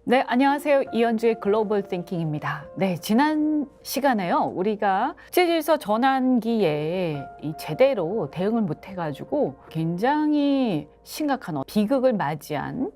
네, 안녕하세요. 이현주의 글로벌 띵킹입니다. 네, 지난 시간에요. 우리가 국제질서 전환기에 제대로 대응을 못 해가지고 굉장히 심각한 비극을 맞이한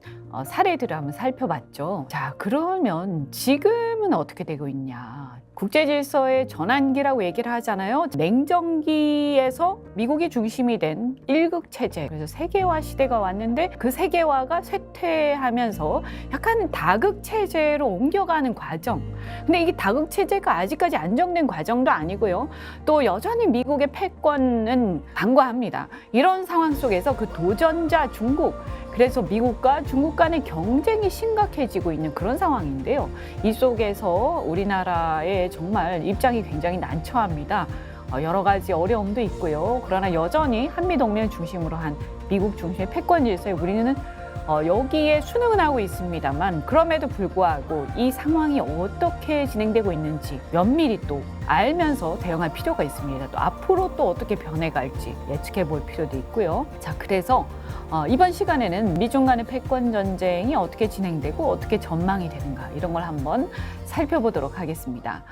사례들을 한번 살펴봤죠. 자, 그러면 지금은 어떻게 되고 있냐? 국제질서의 전환기라고 얘기를 하잖아요. 냉전기에서 미국이 중심이 된 일극체제, 그래서 세계화 시대가 왔는데 그 세계화가 쇠퇴하면서 약간 다극체제로 옮겨가는 과정. 근데 이게 다극체제가 아직까지 안정된 과정도 아니고요. 또 여전히 미국의 패권은 강과합니다. 이런 상황 속에서 그 도전자 중국, 그래서 미국과 중국 간의 경쟁이 심각해지고 있는 그런 상황인데요. 이 속에서 우리나라의 정말 입장이 굉장히 난처합니다. 여러 가지 어려움도 있고요. 그러나 여전히 한미동맹을 중심으로 한 미국 중심의 패권 질서에 우리는 여기에 순응은 하고 있습니다만, 그럼에도 불구하고 이 상황이 어떻게 진행되고 있는지 면밀히 또 알면서 대응할 필요가 있습니다. 또 앞으로 또 어떻게 변해갈지 예측해 볼 필요도 있고요. 자, 그래서 이번 시간에는 미중 간의 패권 전쟁이 어떻게 진행되고 어떻게 전망이 되는가, 이런 걸 한번 살펴보도록 하겠습니다.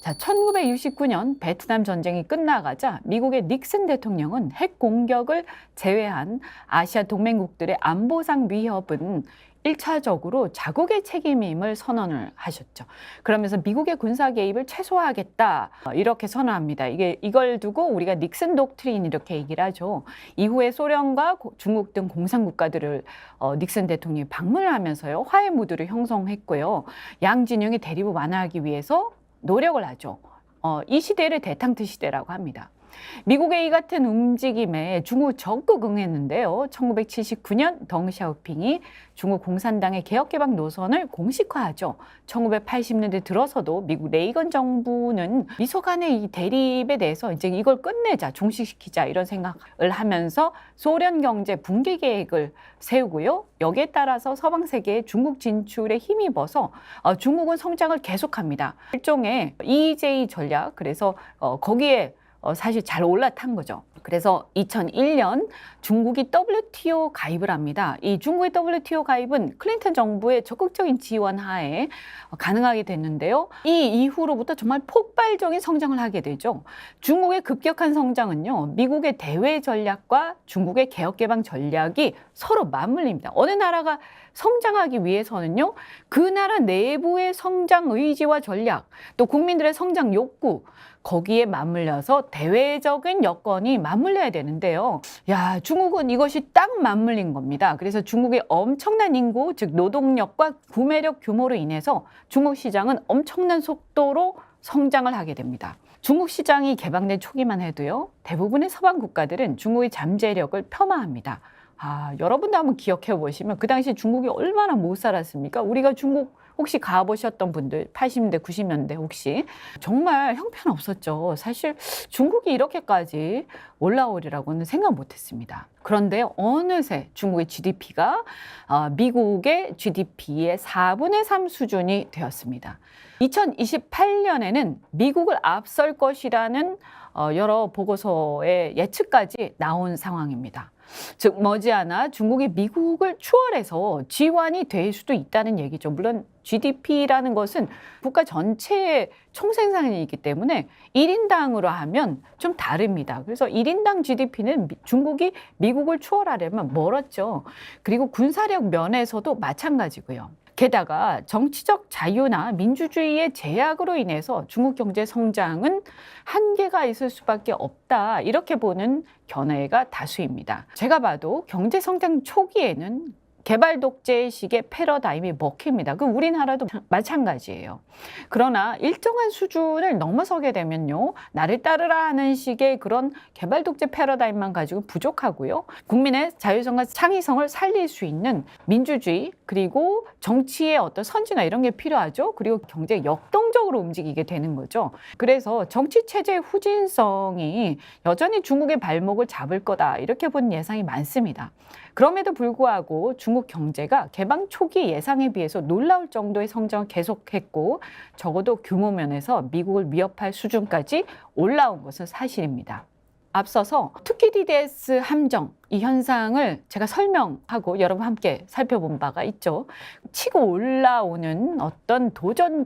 자, 1969년 베트남 전쟁이 끝나가자 미국의 닉슨 대통령은 핵 공격을 제외한 아시아 동맹국들의 안보상 위협은 1차적으로 자국의 책임임을 선언을 하셨죠. 그러면서 미국의 군사 개입을 최소화하겠다, 이렇게 선언합니다. 이걸 두고 우리가 닉슨 독트린 이렇게 얘기를 하죠. 이후에 소련과 중국 등 공산 국가들을 닉슨 대통령이 방문을 하면서요, 화해 무드를 형성했고요. 양 진영의 대립을 완화하기 위해서 노력을 하죠. 이 시대를 대탕트 시대라고 합니다. 미국의 이 같은 움직임에 중국은 적극 응했는데요. 1979년 덩샤오핑이 중국 공산당의 개혁개방 노선을 공식화하죠. 1980년대 들어서도 미국 레이건 정부는 미소 간의 이 대립에 대해서 이제 이걸 끝내자, 종식시키자, 이런 생각을 하면서 소련 경제 붕괴 계획을 세우고요. 여기에 따라서 서방 세계의 중국 진출에 힘입어서 중국은 성장을 계속합니다. 일종의 EJ 전략, 그래서 거기에 사실 잘 올라탄 거죠. 그래서 2001년 중국이 WTO 가입을 합니다. 이 중국의 WTO 가입은 클린턴 정부의 적극적인 지원 하에 가능하게 됐는데요. 이 이후로부터 정말 폭발적인 성장을 하게 되죠. 중국의 급격한 성장은요, 미국의 대외 전략과 중국의 개혁개방 전략이 서로 맞물립니다. 어느 나라가 성장하기 위해서는요, 그 나라 내부의 성장 의지와 전략, 또 국민들의 성장 욕구, 거기에 맞물려서 대외적인 여건이 맞물려야 되는데요. 야, 중국은 이것이 딱 맞물린 겁니다. 그래서 중국의 엄청난 인구, 즉 노동력과 구매력 규모로 인해서 중국 시장은 엄청난 속도로 성장을 하게 됩니다. 중국 시장이 개방된 초기만 해도요, 대부분의 서방 국가들은 중국의 잠재력을 폄하합니다. 여러분도 한번 기억해 보시면 그 당시 중국이 얼마나 못 살았습니까? 우리가 중국 혹시 가보셨던 분들, 80년대, 90년대 혹시 정말 형편없었죠. 사실 중국이 이렇게까지 올라오리라고는 생각 못했습니다. 그런데 어느새 중국의 GDP가 미국의 GDP의 4분의 3 수준이 되었습니다. 2028년에는 미국을 앞설 것이라는 여러 보고서의 예측까지 나온 상황입니다. 즉 머지않아 중국이 미국을 추월해서 G1이 될 수도 있다는 얘기죠. 물론 GDP라는 것은 국가 전체의 총생산이기 때문에 1인당으로 하면 좀 다릅니다. 그래서 1인당 GDP는 중국이 미국을 추월하려면 멀었죠. 그리고 군사력 면에서도 마찬가지고요. 게다가 정치적 자유나 민주주의의 제약으로 인해서 중국 경제 성장은 한계가 있을 수밖에 없다, 이렇게 보는 견해가 다수입니다. 제가 봐도 경제 성장 초기에는 개발 독재식의 패러다임이 먹힙니다. 그 우리나라도 마찬가지예요. 그러나 일정한 수준을 넘어서게 되면요, 나를 따르라 하는 식의 그런 개발 독재 패러다임만 가지고 부족하고요. 국민의 자율성과 창의성을 살릴 수 있는 민주주의, 그리고 정치의 어떤 선진화, 이런 게 필요하죠. 그리고 경제 역동적으로 움직이게 되는 거죠. 그래서 정치 체제의 후진성이 여전히 중국의 발목을 잡을 거다, 이렇게 본 예상이 많습니다. 그럼에도 불구하고 중국 경제가 개방 초기 예상에 비해서 놀라울 정도의 성장을 계속했고 적어도 규모 면에서 미국을 위협할 수준까지 올라온 것은 사실입니다. 앞서서 투키디데스 함정 이 현상을 제가 설명하고 여러분 함께 살펴본 바가 있죠. 치고 올라오는 어떤 도전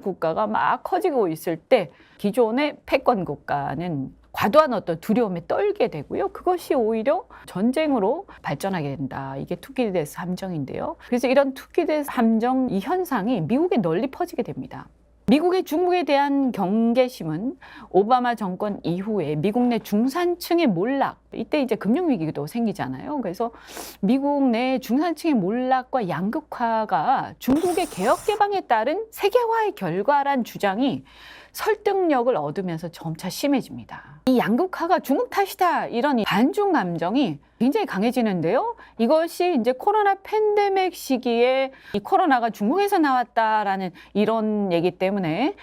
국가가 막 커지고 있을 때 기존의 패권 국가는 과도한 어떤 두려움에 떨게 되고요. 그것이 오히려 전쟁으로 발전하게 된다. 이게 투키디데스 함정인데요. 그래서 이런 투키디데스 함정 이 현상이 미국에 널리 퍼지게 됩니다. 미국의 중국에 대한 경계심은 오바마 정권 이후에 미국 내 중산층의 몰락, 이때 이제 금융위기도 생기잖아요. 그래서 미국 내 중산층의 몰락과 양극화가 중국의 개혁 개방에 따른 세계화의 결과란 주장이 설득력을 얻으면서 점차 심해집니다. 이 양극화가 중국 탓이다 이런 반중 감정이 굉장히 강해지는데요. 이것이 이제 코로나 팬데믹 시기에 이 코로나가 중국에서 나왔다라는 이런 얘기 때문에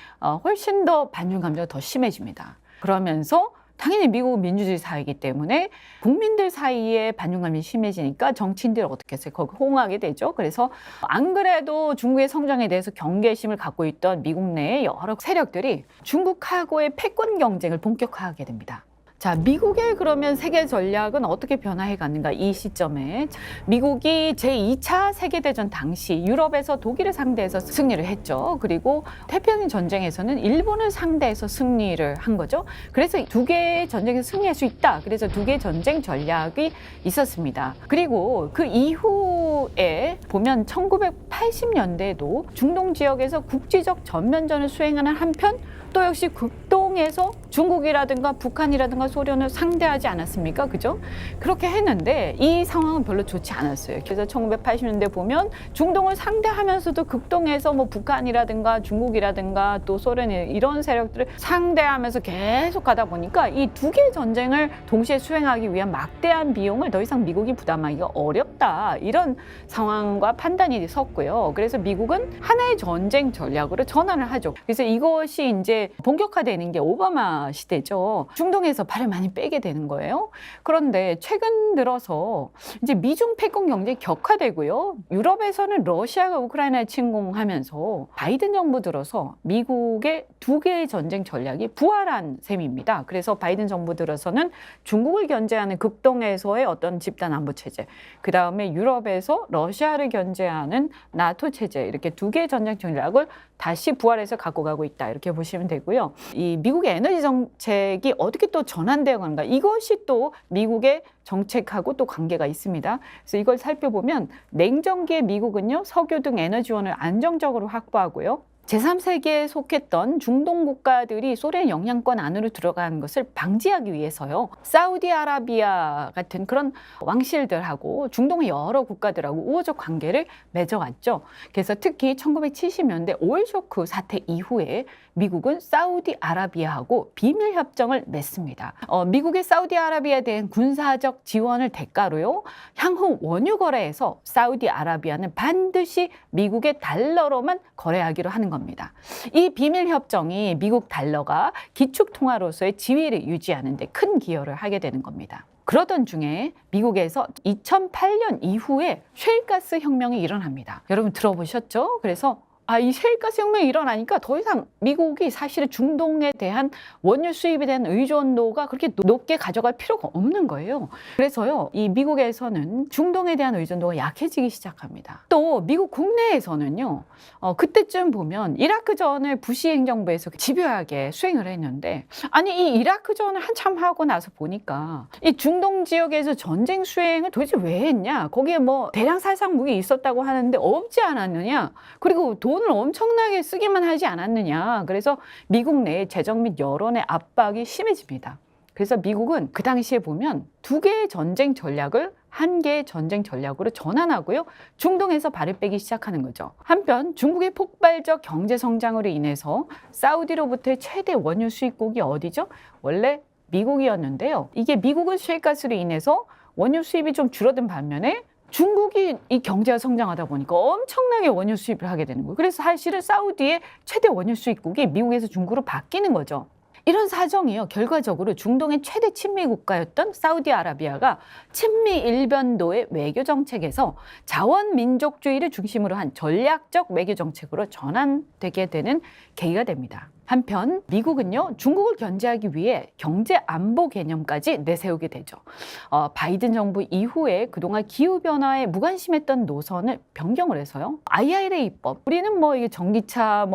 훨씬 더 반중 감정이 더 심해집니다. 그러면서 당연히 미국은 민주주의 사회이기 때문에 국민들 사이에 반중감이 심해지니까 정치인들이 어떻게 해서 거기 호응하게 되죠. 그래서 안 그래도 중국의 성장에 대해서 경계심을 갖고 있던 미국 내의 여러 세력들이 중국하고의 패권 경쟁을 본격화하게 됩니다. 자, 미국의 그러면 세계 전략은 어떻게 변화해 갔는가 이 시점에 미국이 제2차 세계대전 당시 유럽에서 독일을 상대해서 승리를 했죠. 그리고 태평양 전쟁에서는 일본을 상대해서 승리를 한 거죠. 그래서 두 개의 전쟁에서 승리할 수 있다. 그래서 두 개의 전쟁 전략이 있었습니다. 그리고 그 이후에 보면 1980년대에도 중동 지역에서 국지적 전면전을 수행하는 한편 또 역시 극동에서 중국이라든가 북한이라든가 소련을 상대하지 않았습니까? 그죠? 그렇게 했는데 이 상황은 별로 좋지 않았어요. 그래서 1980년대 보면 중동을 상대하면서도 극동에서 뭐 북한이라든가 중국이라든가 또 소련 이런 세력들을 상대하면서 계속 가다 보니까 이 두 개의 전쟁을 동시에 수행하기 위한 막대한 비용을 더 이상 미국이 부담하기가 어렵다. 이런 상황과 판단이 섰고요. 그래서 미국은 하나의 전쟁 전략으로 전환을 하죠. 그래서 이것이 이제 본격화되는 게 오바마 시대죠. 중동에서 발을 많이 빼게 되는 거예요. 그런데 최근 들어서 이제 미중 패권 경쟁이 격화되고요. 유럽에서는 러시아가 우크라이나에 침공하면서 바이든 정부 들어서 미국의 두 개의 전쟁 전략이 부활한 셈입니다. 그래서 바이든 정부 들어서는 중국을 견제하는 극동에서의 어떤 집단 안보 체제, 그 다음에 유럽에서 러시아를 견제하는 나토 체제, 이렇게 두 개의 전쟁 전략을 다시 부활해서 갖고 가고 있다. 이렇게 보시면 되고요. 이 미국의 에너지 정책이 어떻게 또 전환되어 가는가. 이것이 또 미국의 정책하고 또 관계가 있습니다. 그래서 이걸 살펴보면 냉전기의 미국은요, 석유 등 에너지원을 안정적으로 확보하고요. 제3세계에 속했던 중동 국가들이 소련 영향권 안으로 들어가는 것을 방지하기 위해서요. 사우디아라비아 같은 그런 왕실들하고 중동의 여러 국가들하고 우호적 관계를 맺어왔죠. 그래서 특히 1970년대 오일 쇼크 사태 이후에 미국은 사우디아라비아하고 비밀 협정을 맺습니다. 미국의 사우디아라비아에 대한 군사적 지원을 대가로요. 향후 원유 거래에서 사우디아라비아는 반드시 미국의 달러로만 거래하기로 하는 겁니다. 이 비밀 협정이 미국 달러가 기축 통화로서의 지위를 유지하는 데 큰 기여를 하게 되는 겁니다. 그러던 중에 미국에서 2008년 이후에 셰일가스 혁명이 일어납니다. 여러분 들어보셨죠? 그래서 이 셰일가스 혁명이 일어나니까 더 이상 미국이 사실은 중동에 대한 원유 수입에 대한 의존도가 그렇게 높게 가져갈 필요가 없는 거예요. 그래서요, 이 미국에서는 중동에 대한 의존도가 약해지기 시작합니다. 또 미국 국내에서는요, 그때쯤 보면 이라크전을 부시 행정부에서 집요하게 수행을 했는데, 아니 이 이라크전을 한참 하고 나서 보니까 이 중동 지역에서 전쟁 수행을 도대체 왜 했냐? 거기에 뭐 대량 살상 무기 있었다고 하는데 없지 않았느냐? 그리고 돈을 엄청나게 쓰기만 하지 않았느냐. 그래서 미국 내 재정 및 여론의 압박이 심해집니다. 그래서 미국은 그 당시에 보면 두 개의 전쟁 전략을 한 개의 전쟁 전략으로 전환하고요. 중동에서 발을 빼기 시작하는 거죠. 한편 중국의 폭발적 경제 성장으로 인해서 사우디로부터의 최대 원유 수입국이 어디죠? 원래 미국이었는데요. 이게 미국은 셰일가스로 인해서 원유 수입이 좀 줄어든 반면에 중국이 이 경제가 성장하다 보니까 엄청나게 원유 수입을 하게 되는 거예요. 그래서 사실은 사우디의 최대 원유 수입국이 미국에서 중국으로 바뀌는 거죠. 이런 사정이요. 결과적으로 중동의 최대 친미 국가였던 사우디아라비아가 친미 일변도의 외교 정책에서 자원민족주의를 중심으로 한 전략적 외교 정책으로 전환되게 되는 계기가 됩니다. 한편 미국은요, 중국을 견제하기 위해 경제 안보 개념까지 내세우게 되죠. 바이든 정부 이후에 그동안 기후변화에 무관심했던 노선을 변경을 해서요. IRA법, 우리는 뭐 이게 전기차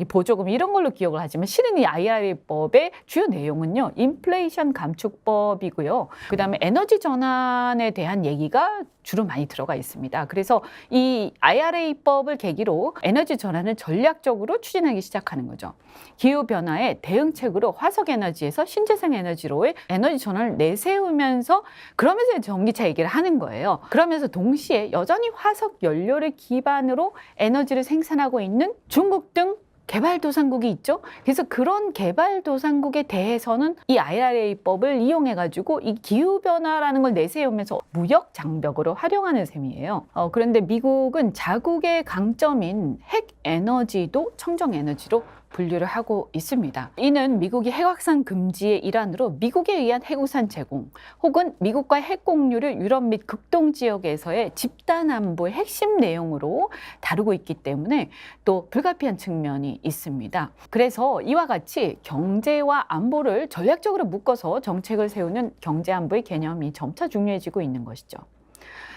보조금 이런 걸로 기억을 하지만 실은 이 IRA법의 주요 내용은요, 인플레이션 감축법이고요. 그다음에 에너지 전환에 대한 얘기가 주로 많이 들어가 있습니다. 그래서 이 IRA법을 계기로 에너지 전환을 전략적으로 추진하기 시작하는 거죠. 기후변화에 대응책으로 화석에너지에서 신재생 에너지로의 에너지 전환을 내세우면서 그러면서 전기차 얘기를 하는 거예요. 그러면서 동시에 여전히 화석 연료를 기반으로 에너지를 생산하고 있는 중국 등 개발도상국이 있죠. 그래서 그런 개발도상국에 대해서는 이 IRA법을 이용해가지고 이 기후변화라는 걸 내세우면서 무역 장벽으로 활용하는 셈이에요. 그런데 미국은 자국의 강점인 핵 에너지도 청정 에너지로 분류를 하고 있습니다. 이는 미국이 핵 확산 금지의 일환으로 미국에 의한 핵우산 제공 혹은 미국과 핵 공유를 유럽 및 극동 지역에서의 집단 안보의 핵심 내용으로 다루고 있기 때문에 또 불가피한 측면이 있습니다. 그래서 이와 같이 경제와 안보를 전략적으로 묶어서 정책을 세우는 경제 안보의 개념이 점차 중요해지고 있는 것이죠.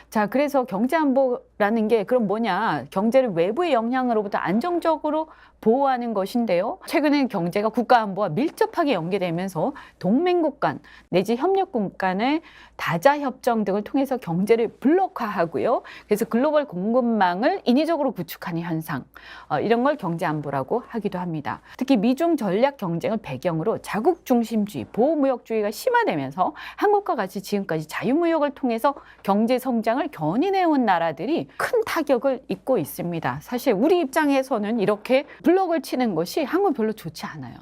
자, 그래서 경제안보라는 게 그럼 뭐냐? 경제를 외부의 영향으로부터 안정적으로 보호하는 것인데요. 최근에 경제가 국가안보와 밀접하게 연계되면서 동맹국 간 내지 협력국 간의 다자협정 등을 통해서 경제를 블록화하고요. 그래서 글로벌 공급망을 인위적으로 구축하는 현상, 이런 걸 경제안보라고 하기도 합니다. 특히 미중 전략 경쟁을 배경으로 자국 중심주의, 보호무역주의가 심화되면서 한국과 같이 지금까지 자유무역을 통해서 경제 성장을 견인해온 나라들이 큰 타격을 입고 있습니다. 사실 우리 입장에서는 이렇게 블록을 치는 것이 한국은 별로 좋지 않아요.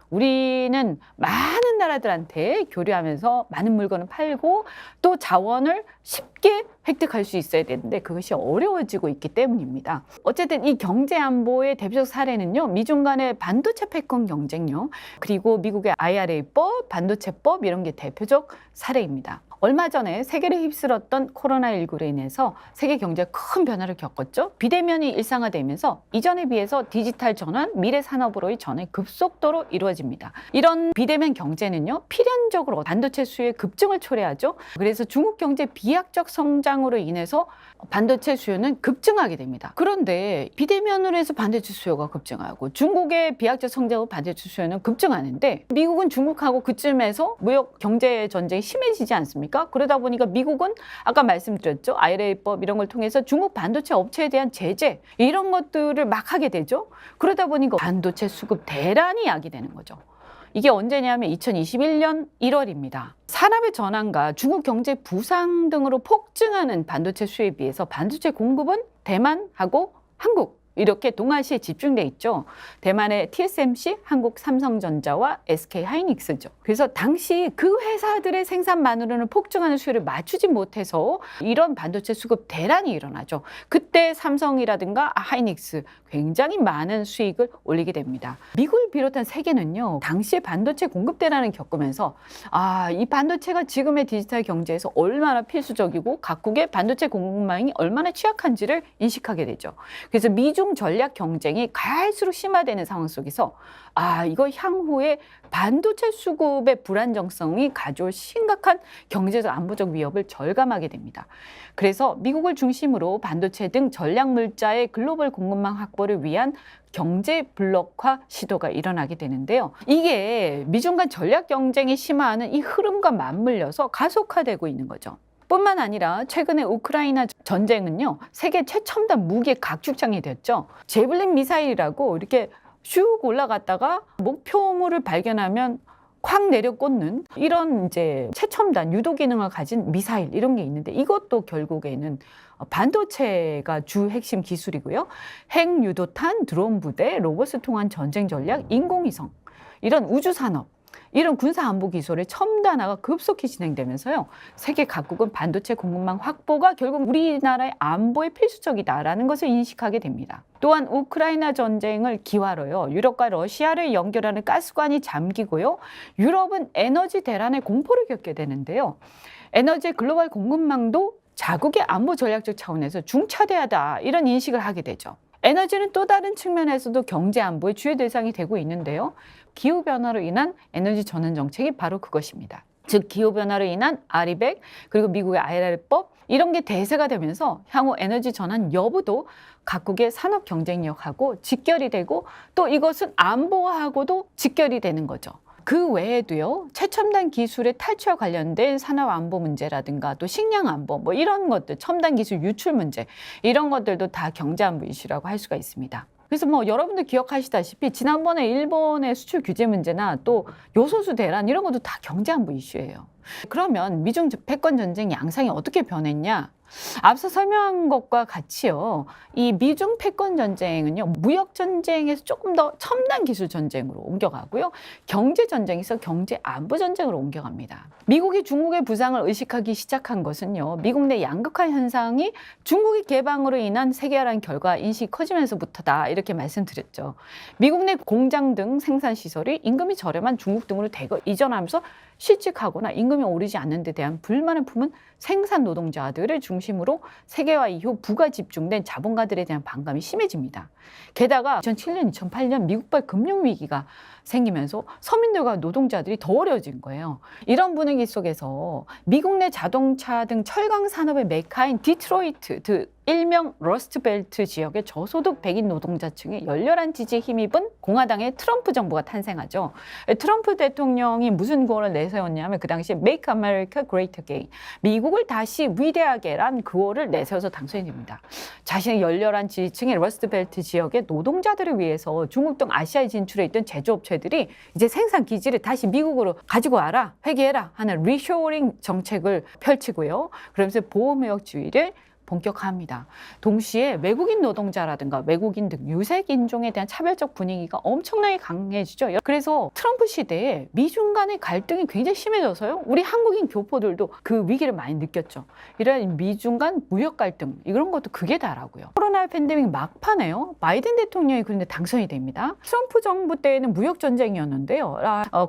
우리는 많은 나라들한테 교류하면서 많은 물건을 팔고 또 자원을 쉽게 획득할 수 있어야 되는데 그것이 어려워지고 있기 때문입니다. 어쨌든 이 경제 안보의 대표적 사례는요, 미중 간의 반도체 패권 경쟁력, 그리고 미국의 IRA법, 반도체법 이런 게 대표적 사례입니다. 얼마 전에 세계를 휩쓸었던 코로나19로 인해서 세계 경제가 큰 변화를 겪었죠. 비대면이 일상화되면서 이전에 비해서 디지털 전환, 미래 산업으로의 전환이 급속도로 이루어집니다. 이런 비대면 경제는요, 필연적으로 반도체 수요의 급증을 초래하죠. 그래서 중국 경제 비약적 성장으로 인해서 반도체 수요는 급증하게 됩니다. 그런데 비대면으로 해서 반도체 수요가 급증하고 중국의 비약적 성장으로 반도체 수요는 급증하는데 미국은 중국하고 그쯤에서 무역 경제 전쟁이 심해지지 않습니까? 그러다 보니까 미국은 아까 말씀드렸죠. IRA법 이런 걸 통해서 중국 반도체 업체에 대한 제재 이런 것들을 막 하게 되죠. 그러다 보니까 반도체 수급 대란이 야기되는 거죠. 이게 언제냐면 2021년 1월입니다. 산업의 전환과 중국 경제 부상 등으로 폭증하는 반도체 수요에 비해서 반도체 공급은 대만하고 한국 이렇게 동아시아에 집중돼 있죠. 대만의 TSMC, 한국 삼성전자와 SK 하이닉스죠. 그래서 당시 그 회사들의 생산만으로는 폭증하는 수요를 맞추지 못해서 이런 반도체 수급 대란이 일어나죠. 그때 삼성이라든가 하이닉스 굉장히 많은 수익을 올리게 됩니다. 미국을 비롯한 세계는요, 당시에 반도체 공급 대란을 겪으면서 이 반도체가 지금의 디지털 경제에서 얼마나 필수적이고 각국의 반도체 공급망이 얼마나 취약한지를 인식하게 되죠. 그래서 미중 전략 경쟁이 갈수록 심화되는 상황 속에서 이거 향후에 반도체 수급의 불안정성이 가져올 심각한 경제적 안보적 위협을 절감하게 됩니다. 그래서 미국을 중심으로 반도체 등 전략 물자의 글로벌 공급망 확보를 위한 경제 블록화 시도가 일어나게 되는데요. 이게 미중 간 전략 경쟁이 심화하는 이 흐름과 맞물려서 가속화되고 있는 거죠. 뿐만 아니라 최근에 우크라이나 전쟁은요, 세계 최첨단 무기의 각축장이 됐죠. 제블린 미사일이라고 이렇게 슉 올라갔다가 목표물을 발견하면 콱 내려 꽂는 이런 이제 최첨단 유도 기능을 가진 미사일 이런 게 있는데 이것도 결국에는 반도체가 주 핵심 기술이고요. 핵 유도탄, 드론 부대, 로봇을 통한 전쟁 전략, 인공위성 이런 우주 산업 이런 군사안보 기술의 첨단화가 급속히 진행되면서요. 세계 각국은 반도체 공급망 확보가 결국 우리나라의 안보에 필수적이다라는 것을 인식하게 됩니다. 또한 우크라이나 전쟁을 기화로요. 유럽과 러시아를 연결하는 가스관이 잠기고요. 유럽은 에너지 대란의 공포를 겪게 되는데요. 에너지 글로벌 공급망도 자국의 안보 전략적 차원에서 중차대하다 이런 인식을 하게 되죠. 에너지는 또 다른 측면에서도 경제 안보의 주요 대상이 되고 있는데요. 기후변화로 인한 에너지 전환 정책이 바로 그것입니다. 즉 기후변화로 인한 아리백 그리고 미국의 IRA법 이런 게 대세가 되면서 향후 에너지 전환 여부도 각국의 산업 경쟁력하고 직결이 되고 또 이것은 안보하고도 직결이 되는 거죠. 그 외에도요, 최첨단 기술의 탈취와 관련된 산업 안보 문제라든가 또 식량 안보 뭐 이런 것들, 첨단 기술 유출 문제 이런 것들도 다 경제 안보 이슈라고 할 수가 있습니다. 그래서 뭐 여러분들 기억하시다시피 지난번에 일본의 수출 규제 문제나 또 요소수 대란 이런 것도 다 경제 안보 이슈예요. 그러면 미중 패권 전쟁 양상이 어떻게 변했냐? 앞서 설명한 것과 같이요. 이 미중 패권 전쟁은요. 무역 전쟁에서 조금 더 첨단 기술 전쟁으로 옮겨가고요. 경제 전쟁에서 경제 안보 전쟁으로 옮겨갑니다. 미국이 중국의 부상을 의식하기 시작한 것은요. 미국 내 양극화 현상이 중국의 개방으로 인한 세계화라는 결과 인식이 커지면서부터다. 이렇게 말씀드렸죠. 미국 내 공장 등 생산 시설이 임금이 저렴한 중국 등으로 대거 이전하면서 실직하거나 임금이 오르지 않는 데 대한 불만을 품은 생산 노동자들을 중심으로 세계화 이후 부가 집중된 자본가들에 대한 반감이 심해집니다. 게다가 2007년, 2008년 미국발 금융위기가 생기면서 서민들과 노동자들이 더 어려워진 거예요. 이런 분위기 속에서 미국 내 자동차 등 철강 산업의 메카인 디트로이트, 일명 러스트벨트 지역의 저소득 백인 노동자층의 열렬한 지지에 힘입은 공화당의 트럼프 정부가 탄생하죠. 트럼프 대통령이 무슨 구호를 내세웠냐면 그 당시에 Make America Great Again, 미국을 다시 위대하게란 구호를 내세워서 당선이 됩니다. 자신의 열렬한 지지층의 러스트벨트 지역의 노동자들을 위해서 중국 등 아시아에 진출해 있던 제조업체들이 이제 생산 기지를 다시 미국으로 가지고 와라, 회귀해라 하는 리쇼어링 정책을 펼치고요. 그러면서 보호무역주의를 본격화합니다. 동시에 외국인 노동자라든가 외국인 등 유색 인종에 대한 차별적 분위기가 엄청나게 강해지죠. 그래서 트럼프 시대에 미중 간의 갈등이 굉장히 심해져서요. 우리 한국인 교포들도 그 위기를 많이 느꼈죠. 이런 미중 간 무역 갈등 이런 것도 극에 달하고요. 코로나 팬데믹 막판에요. 바이든 대통령이 그런데 당선이 됩니다. 트럼프 정부 때에는 무역 전쟁이었는데요.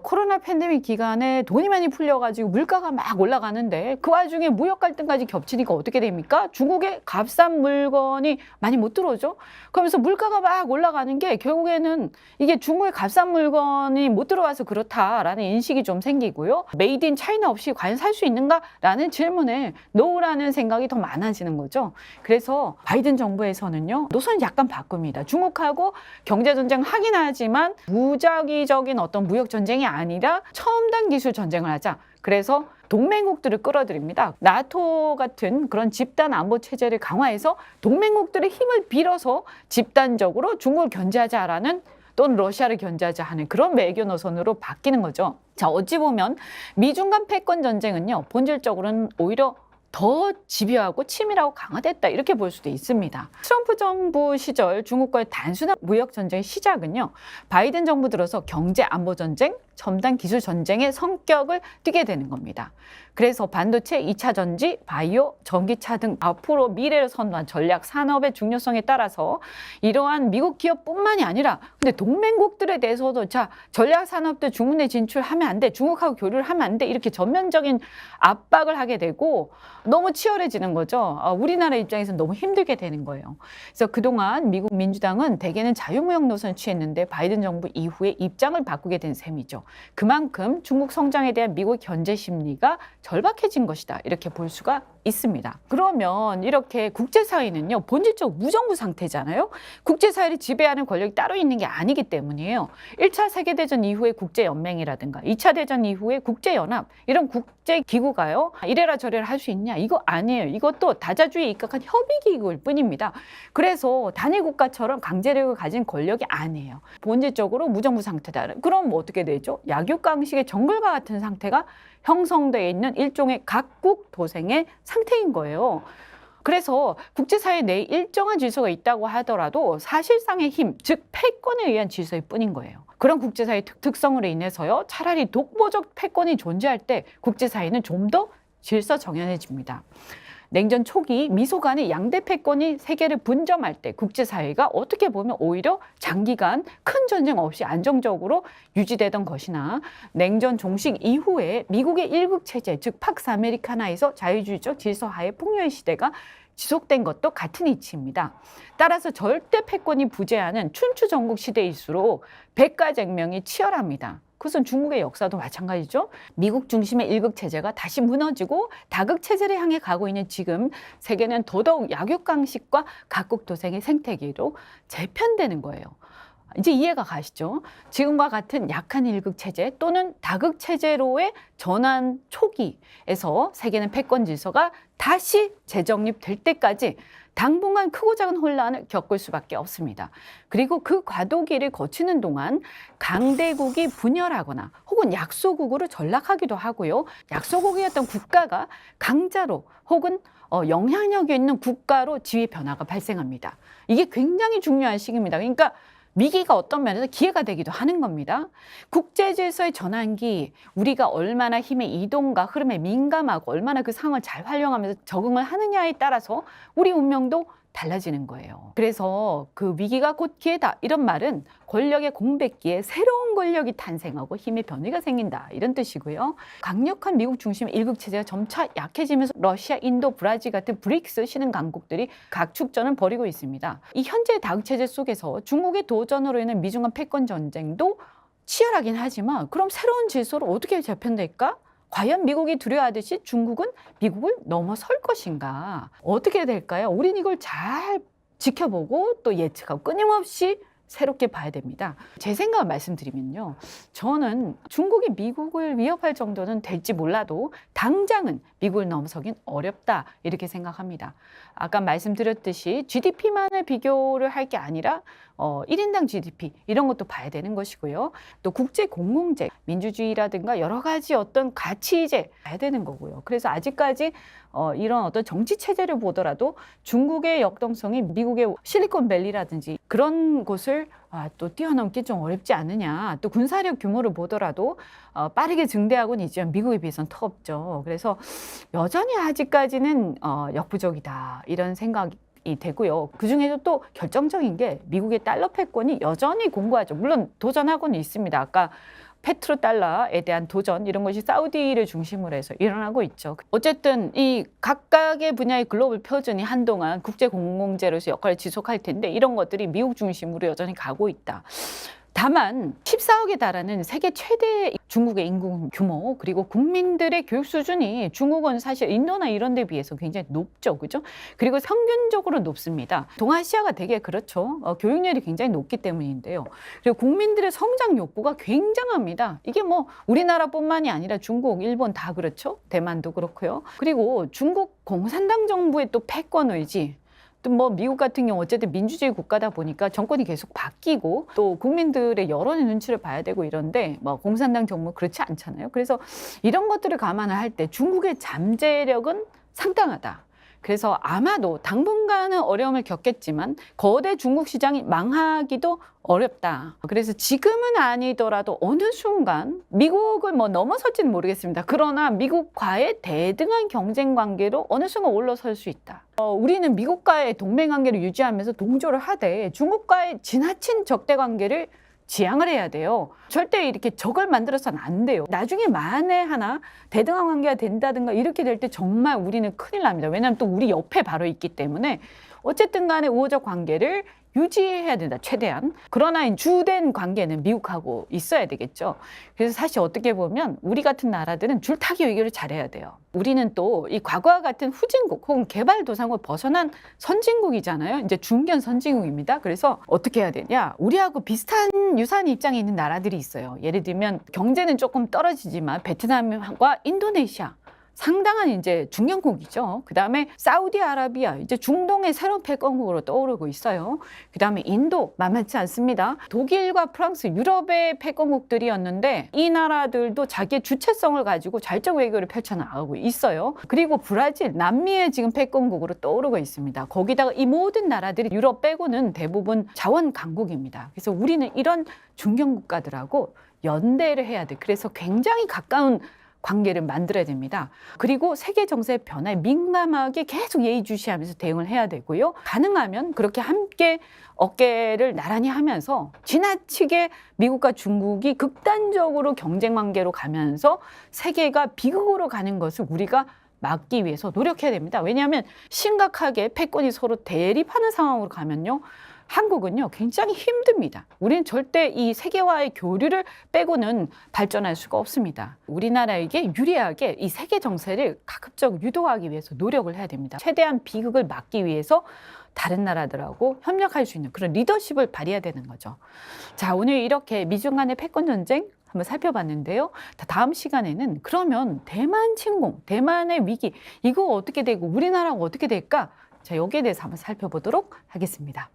코로나 팬데믹 기간에 돈이 많이 풀려가지고 물가가 막 올라가는데 그 와중에 무역 갈등까지 겹치니까 어떻게 됩니까? 중국에 값싼 물건이 많이 못 들어오죠. 그러면서 물가가 막 올라가는 게 결국에는 이게 중국의 값싼 물건이 못 들어와서 그렇다라는 인식이 좀 생기고요. 메이드 인 차이나 없이 과연 살 수 있는가라는 질문을 놓으라는 생각이 더 많아지는 거죠. 그래서 바이든 정부에서는요. 노선을 약간 바꿉니다. 중국하고 경제전쟁 하긴 하지만 무작위적인 어떤 무역전쟁이 아니라 첨단 기술 전쟁을 하자. 그래서 동맹국들을 끌어들입니다. 나토 같은 그런 집단 안보 체제를 강화해서 동맹국들의 힘을 빌어서 집단적으로 중국을 견제하자라는 또는 러시아를 견제하자 하는 그런 외교 노선으로 바뀌는 거죠. 자, 어찌 보면 미중 간 패권 전쟁은요. 본질적으로는 오히려 더 집요하고 치밀하고 강화됐다 이렇게 볼 수도 있습니다. 트럼프 정부 시절 중국과의 단순한 무역 전쟁의 시작은요. 바이든 정부 들어서 경제 안보 전쟁, 첨단 기술 전쟁의 성격을 띠게 되는 겁니다. 그래서 반도체, 2차 전지, 바이오, 전기차 등 앞으로 미래를 선도한 전략 산업의 중요성에 따라서 이러한 미국 기업뿐만이 아니라 근데 동맹국들에 대해서도 자 전략 산업들 중국 내 진출하면 안 돼, 중국하고 교류를 하면 안 돼 이렇게 전면적인 압박을 하게 되고 너무 치열해지는 거죠. 우리나라 입장에서는 너무 힘들게 되는 거예요. 그래서 그동안 미국 민주당은 대개는 자유무역 노선을 취했는데 바이든 정부 이후에 입장을 바꾸게 된 셈이죠. 그만큼 중국 성장에 대한 미국의 견제 심리가 절박해진 것이다. 이렇게 볼 수가 있습니다. 그러면 이렇게 국제사회는요. 본질적 무정부 상태잖아요. 국제사회를 지배하는 권력이 따로 있는 게 아니기 때문이에요. 1차 세계대전 이후의 국제연맹이라든가 2차 대전 이후의 국제연합 이런 국제기구가요. 이래라 저래라 할 수 있냐? 이거 아니에요. 이것도 다자주의에 입각한 협의기구일 뿐입니다. 그래서 단일국가처럼 강제력을 가진 권력이 아니에요. 본질적으로 무정부 상태다. 그럼 뭐 어떻게 되죠? 약육강식의 정글과 같은 상태가 형성되어 있는 일종의 각국 도생의 상태인 거예요. 그래서 국제사회 내에 일정한 질서가 있다고 하더라도 사실상의 힘, 즉 패권에 의한 질서일 뿐인 거예요. 그런 국제사회 특성으로 인해서요. 차라리 독보적 패권이 존재할 때 국제사회는 좀 더 질서 정연해집니다. 냉전 초기 미소 간의 양대 패권이 세계를 분점할 때 국제사회가 어떻게 보면 오히려 장기간 큰 전쟁 없이 안정적으로 유지되던 것이나 냉전 종식 이후에 미국의 일극체제, 즉 팍스 아메리카나에서 자유주의적 질서하에 폭력의 시대가 지속된 것도 같은 이치입니다. 따라서 절대 패권이 부재하는 춘추 전국 시대일수록 백가쟁명이 치열합니다. 그것은 중국의 역사도 마찬가지죠. 미국 중심의 일극체제가 다시 무너지고 다극체제를 향해 가고 있는 지금 세계는 더더욱 약육강식과 각국도생의 생태계로 재편되는 거예요. 이제 이해가 가시죠? 지금과 같은 약한 일극체제 또는 다극체제로의 전환 초기에서 세계는 패권 질서가 다시 재정립될 때까지 당분간 크고 작은 혼란을 겪을 수밖에 없습니다. 그리고 그 과도기를 거치는 동안 강대국이 분열하거나 혹은 약소국으로 전락하기도 하고요. 약소국이었던 국가가 강자로 혹은 영향력이 있는 국가로 지위 변화가 발생합니다. 이게 굉장히 중요한 시기입니다. 그러니까 위기가 어떤 면에서 기회가 되기도 하는 겁니다. 국제질서의 전환기, 우리가 얼마나 힘의 이동과 흐름에 민감하고 얼마나 그 상황을 잘 활용하면서 적응을 하느냐에 따라서 우리 운명도 달라지는 거예요. 그래서 그 위기가 곧 기회다 이런 말은 권력의 공백기에 새로운 권력이 탄생하고 힘의 변이가 생긴다 이런 뜻이고요. 강력한 미국 중심 일극체제가 점차 약해지면서 러시아, 인도, 브라질 같은 브릭스 신흥 강국들이 각축전을 벌이고 있습니다. 이 현재 다극체제 속에서 중국의 도전으로 인한 미중 간 패권 전쟁도 치열하긴 하지만 그럼 새로운 질서로 어떻게 재편될까? 과연 미국이 두려워하듯이 중국은 미국을 넘어설 것인가? 어떻게 될까요? 우린 이걸 잘 지켜보고 또 예측하고 끊임없이 새롭게 봐야 됩니다. 제 생각을 말씀드리면요. 저는 중국이 미국을 위협할 정도는 될지 몰라도 당장은 미국을 넘어서긴 어렵다 이렇게 생각합니다. 아까 말씀드렸듯이 GDP만을 비교를 할 게 아니라 1인당 GDP 이런 것도 봐야 되는 것이고요. 또 국제 공공재, 민주주의라든가 여러 가지 어떤 가치제 봐야 되는 거고요. 그래서 아직까지 이런 어떤 정치 체제를 보더라도 중국의 역동성이 미국의 실리콘밸리라든지 그런 곳을 또 뛰어넘기 좀 어렵지 않느냐. 또 군사력 규모를 보더라도 빠르게 증대하고는 있지만 미국에 비해서는 터없죠. 그래서 여전히 아직까지는 역부족이다 이런 생각이 되고요. 그중에도 또 결정적인 게 미국의 달러 패권이 여전히 공고하죠. 물론 도전하고는 있습니다. 아까 페트로 달러에 대한 도전 이런 것이 사우디를 중심으로 해서 일어나고 있죠. 어쨌든 이 각각의 분야의 글로벌 표준이 한동안 국제 공공재로서 역할을 지속할 텐데 이런 것들이 미국 중심으로 여전히 가고 있다. 다만 14억에 달하는 세계 최대 중국의 인구 규모 그리고 국민들의 교육 수준이 중국은 사실 인도나 이런 데 비해서 굉장히 높죠. 그죠? 그리고 평균적으로 높습니다. 동아시아가 되게 그렇죠. 교육열이 굉장히 높기 때문인데요. 그리고 국민들의 성장 욕구가 굉장합니다. 이게 뭐 우리나라뿐만이 아니라 중국, 일본 다 그렇죠. 대만도 그렇고요. 그리고 중국 공산당 정부의 또 패권 의지 또 뭐 미국 같은 경우 어쨌든 민주주의 국가다 보니까 정권이 계속 바뀌고 또 국민들의 여론의 눈치를 봐야 되고 이런데 뭐 공산당 정부 그렇지 않잖아요. 그래서 이런 것들을 감안을 할 때 중국의 잠재력은 상당하다. 그래서 아마도 당분간은 어려움을 겪겠지만 거대 중국 시장이 망하기도 어렵다. 그래서 지금은 아니더라도 어느 순간 미국을 뭐 넘어설지는 모르겠습니다. 그러나 미국과의 대등한 경쟁 관계로 어느 순간 올라설 수 있다. 우리는 미국과의 동맹 관계를 유지하면서 동조를 하되 중국과의 지나친 적대 관계를 지향을 해야 돼요. 절대 이렇게 적을 만들어서는 안 돼요. 나중에 만에 하나 대등한 관계가 된다든가 이렇게 될 때 정말 우리는 큰일 납니다. 왜냐하면 또 우리 옆에 바로 있기 때문에 어쨌든 간에 우호적 관계를 유지해야 된다, 최대한. 그러나 주된 관계는 미국하고 있어야 되겠죠. 그래서 사실 어떻게 보면 우리 같은 나라들은 줄타기 외교를 잘해야 돼요. 우리는 또 이 과거와 같은 후진국 혹은 개발도상국을 벗어난 선진국이잖아요. 이제 중견 선진국입니다. 그래서 어떻게 해야 되냐? 우리하고 비슷한 유사한 입장에 있는 나라들이 있어요. 예를 들면 경제는 조금 떨어지지만 베트남과 인도네시아 상당한 이제 중견국이죠. 그다음에 사우디아라비아, 이제 중동의 새로운 패권국으로 떠오르고 있어요. 그다음에 인도 만만치 않습니다. 독일과 프랑스, 유럽의 패권국들이었는데 이 나라들도 자기의 주체성을 가지고 자율적 외교를 펼쳐나가고 있어요. 그리고 브라질, 남미의 지금 패권국으로 떠오르고 있습니다. 거기다가 이 모든 나라들이 유럽 빼고는 대부분 자원 강국입니다. 그래서 우리는 이런 중견 국가들하고 연대를 해야 돼. 그래서 굉장히 가까운 관계를 만들어야 됩니다. 그리고 세계 정세 변화에 민감하게 계속 예의주시하면서 대응을 해야 되고요. 가능하면 그렇게 함께 어깨를 나란히 하면서 지나치게 미국과 중국이 극단적으로 경쟁 관계로 가면서 세계가 비극으로 가는 것을 우리가 막기 위해서 노력해야 됩니다. 왜냐하면 심각하게 패권이 서로 대립하는 상황으로 가면요. 한국은요, 굉장히 힘듭니다. 우리는 절대 이 세계와의 교류를 빼고는 발전할 수가 없습니다. 우리나라에게 유리하게 이 세계 정세를 가급적 유도하기 위해서 노력을 해야 됩니다. 최대한 비극을 막기 위해서 다른 나라들하고 협력할 수 있는 그런 리더십을 발휘해야 되는 거죠. 자, 오늘 이렇게 미중 간의 패권 전쟁 한번 살펴봤는데요. 다음 시간에는 그러면 대만 침공, 대만의 위기, 이거 어떻게 되고 우리나라가 어떻게 될까? 자, 여기에 대해서 한번 살펴보도록 하겠습니다.